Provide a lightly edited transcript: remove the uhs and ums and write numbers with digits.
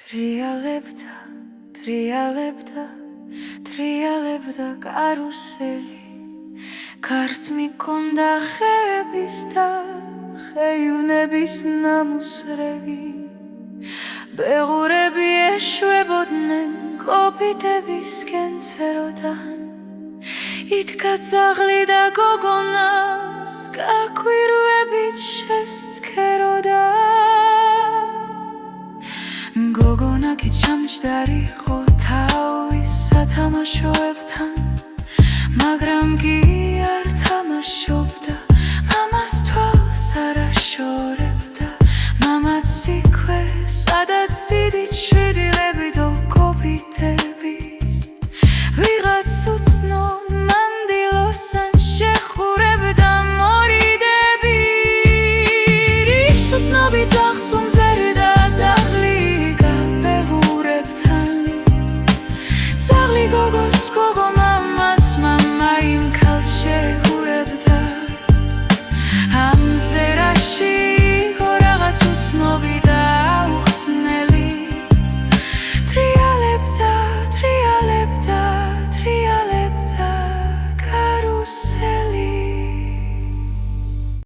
Trialepta, trialepta, trialepta karuseli Kars mikonda ხეების და ხეივნების ნამუსრევი ბეღურები ეშვებოდნენ კოპიტებისკენ წეროდან იდგა ძაღლი და გოგონას გაქვირვებით შესცქეროდა გოგონა კი ჩამჯდარიყო თავის სათამაშოებთან მაგრამ კი არ თამაშობდა მამას თვალს არ აშორებდა მამაც იქვე სადაც დიდი